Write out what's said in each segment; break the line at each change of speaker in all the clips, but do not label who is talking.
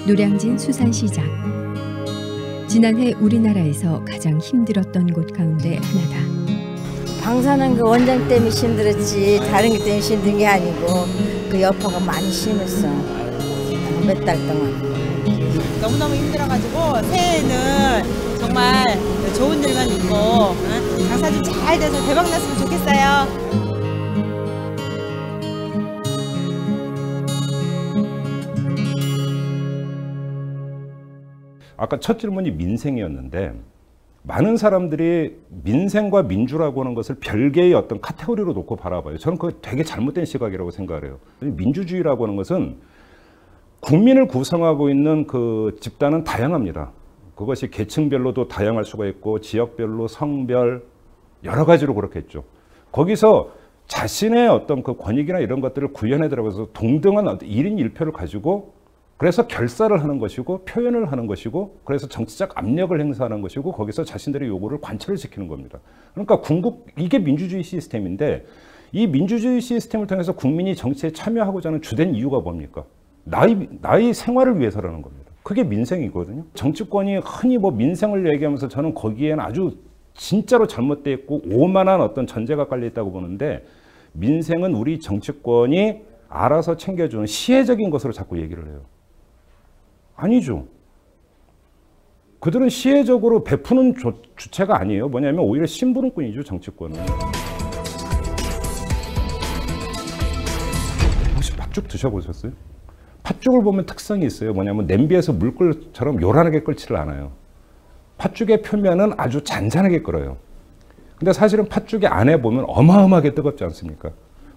노량진 수산시장. 지난해 우리나라에서 가장 힘들었던 곳 가운데 하나다.
방사능 그 원장 때문에 힘들었지 다른 게 때문에 힘든 게 아니고 그 여파가 많이 심했어. 몇 달 동안.
너무너무 힘들어가지고 새해에는 정말 좋은 일만 있고 장사 좀 잘 돼서 대박 났으면 좋겠어요.
아까 첫 질문이 민생이었는데 많은 사람들이 민생과 민주라고 하는 것을 별개의 어떤 카테고리로 놓고 바라봐요. 저는 그거 되게 잘못된 시각이라고 생각을 해요. 민주주의라고 하는 것은 국민을 구성하고 있는 그 집단은 다양합니다. 그것이 계층별로도 다양할 수가 있고 지역별로 성별 여러 가지로 그렇겠죠. 거기서 자신의 어떤 그 권익이나 이런 것들을 구현해 들어가서 동등한 1인 1표를 가지고 그래서 결사를 하는 것이고 표현을 하는 것이고 그래서 정치적 압력을 행사하는 것이고 거기서 자신들의 요구를 관철을 시키는 겁니다. 그러니까 이게 민주주의 시스템인데 이 민주주의 시스템을 통해서 국민이 정치에 참여하고자 하는 주된 이유가 뭡니까? 나의 생활을 위해서라는 겁니다. 그게 민생이거든요. 정치권이 흔히 뭐 민생을 얘기하면서 저는 거기에는 아주 진짜로 잘못되어 있고 오만한 어떤 전제가 깔려 있다고 보는데 민생은 우리 정치권이 알아서 챙겨주는 시혜적인 것으로 자꾸 얘기를 해요. 아니죠. 그들은 시혜적으로 베푸는 주체가 아니에요. 뭐냐면 오히려 심부름꾼이죠, 정치권은. 혹시 팥죽 드셔보셨어요? 팥죽을 보면 특성이 있어요. 뭐냐면 냄비에서 물끓처럼 요란하게 끓지를 않아요. 팥죽의 표면은 아주 잔잔하게 끓어요. 근데 사실은 팥죽의 안에 보면 어마어마하게 뜨겁지 않습니까?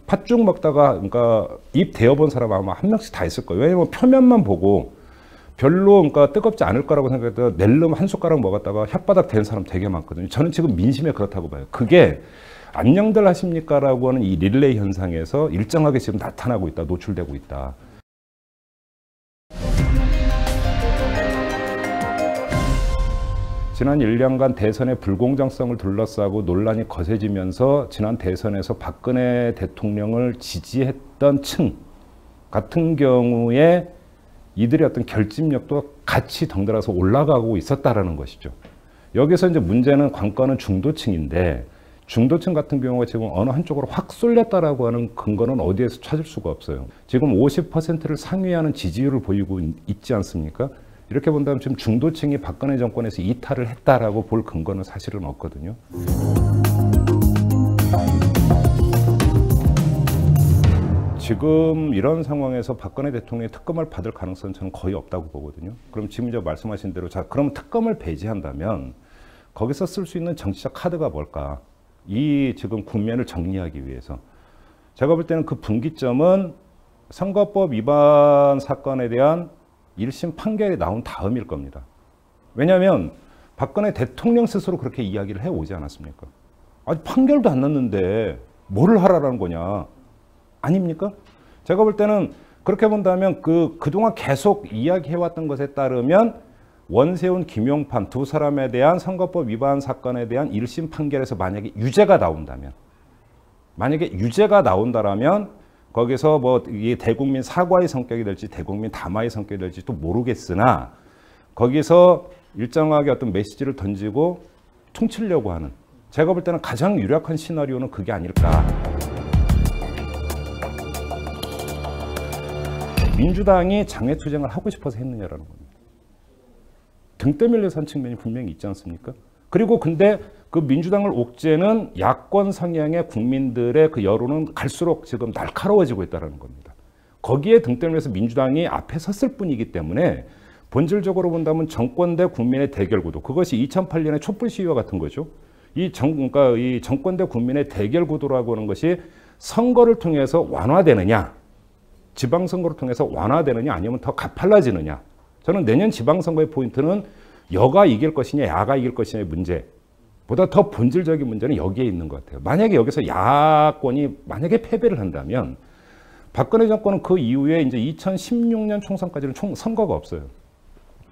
팥죽 먹다가 그러니까 입 데워본 사람 아마 한 명씩 다 있을 거예요. 왜냐면 표면만 보고 별로 그러니까 뜨겁지 않을 거라고 생각해도 낼름 한 숟가락 먹었다가 혓바닥 된 사람 되게 많거든요. 저는 지금 민심에 그렇다고 봐요. 그게 안녕들 하십니까? 라고 하는 이 릴레이 현상에서 일정하게 지금 나타나고 있다, 노출되고 있다. 지난 1년간 대선의 불공정성을 둘러싸고 논란이 거세지면서 지난 대선에서 박근혜 대통령을 지지했던 층 같은 경우에 이들의 어떤 결집력도 같이 덩달아서 올라가고 있었다라는 것이죠. 여기서 이제 문제는 관건은 중도층인데 중도층 같은 경우가 지금 어느 한쪽으로 확 쏠렸다라고 하는 근거는 어디에서 찾을 수가 없어요. 지금 50%를 상회하는 지지율을 보이고 있지 않습니까? 이렇게 본다면 지금 중도층이 박근혜 정권에서 이탈을 했다라고 볼 근거는 사실은 없거든요. 지금 이런 상황에서 박근혜 대통령의 특검을 받을 가능성은 저는 거의 없다고 보거든요. 그럼 지금 이제 말씀하신 대로 자, 그럼 특검을 배제한다면 거기서 쓸 수 있는 정치적 카드가 뭘까? 이 지금 국면을 정리하기 위해서 제가 볼 때는 그 분기점은 선거법 위반 사건에 대한 1심 판결이 나온 다음일 겁니다. 왜냐하면 박근혜 대통령 스스로 그렇게 이야기를 해오지 않았습니까? 아직 판결도 안 났는데 뭐를 하라는 거냐? 아닙니까? 제가 볼 때는 그렇게 본다면 그동안 계속 이야기해왔던 것에 따르면 원세훈, 김용판 두 사람에 대한 선거법 위반 사건에 대한 1심 판결에서 만약에 유죄가 나온다라면 거기서 뭐 이 대국민 사과의 성격이 될지 대국민 담화의 성격이 될지 또 모르겠으나 거기서 일정하게 어떤 메시지를 던지고 퉁치려고 하는 제가 볼 때는 가장 유력한 시나리오는 그게 아닐까. 민주당이 장외투쟁을 하고 싶어서 했느냐라는 겁니다. 등 떠밀려서 한 측면이 분명히 있지 않습니까? 그리고 근데 그 민주당을 옥죄는 야권 성향의 국민들의 그 여론은 갈수록 지금 날카로워지고 있다는 겁니다. 거기에 등 떠밀려서 민주당이 앞에 섰을 뿐이기 때문에 본질적으로 본다면 정권 대 국민의 대결 구도, 그것이 2008년의 촛불 시위와 같은 거죠. 그러니까 이 정권 대 국민의 대결 구도라고 하는 것이 선거를 통해서 완화되느냐, 지방선거를 통해서 완화되느냐 아니면 더 가팔라지느냐. 저는 내년 지방선거의 포인트는 여가 이길 것이냐 야가 이길 것이냐의 문제보다 더 본질적인 문제는 여기에 있는 것 같아요. 만약에 여기서 야권이 만약에 패배를 한다면 박근혜 정권은 그 이후에 이제 2016년 총선까지는 선거가 없어요.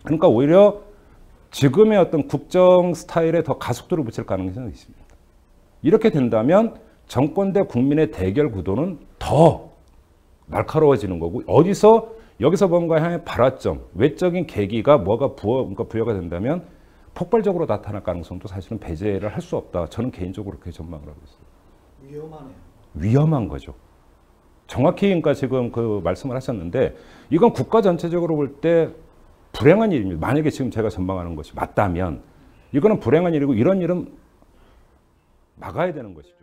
그러니까 오히려 지금의 어떤 국정 스타일에 더 가속도를 붙일 가능성이 있습니다. 이렇게 된다면 정권 대 국민의 대결 구도는 더 날카로워지는 거고 어디서 여기서 뭔가 향해 발화점, 외적인 계기가 뭐가 부여가 된다면 폭발적으로 나타날 가능성도 사실은 배제를 할 수 없다. 저는 개인적으로 그렇게 전망을 하고 있어요.
위험하네요.
위험한 거죠. 정확히 그러니까 지금 그 말씀을 하셨는데 이건 국가 전체적으로 볼 때 불행한 일입니다. 만약에 지금 제가 전망하는 것이 맞다면 이거는 불행한 일이고 이런 일은 막아야 되는 것이죠.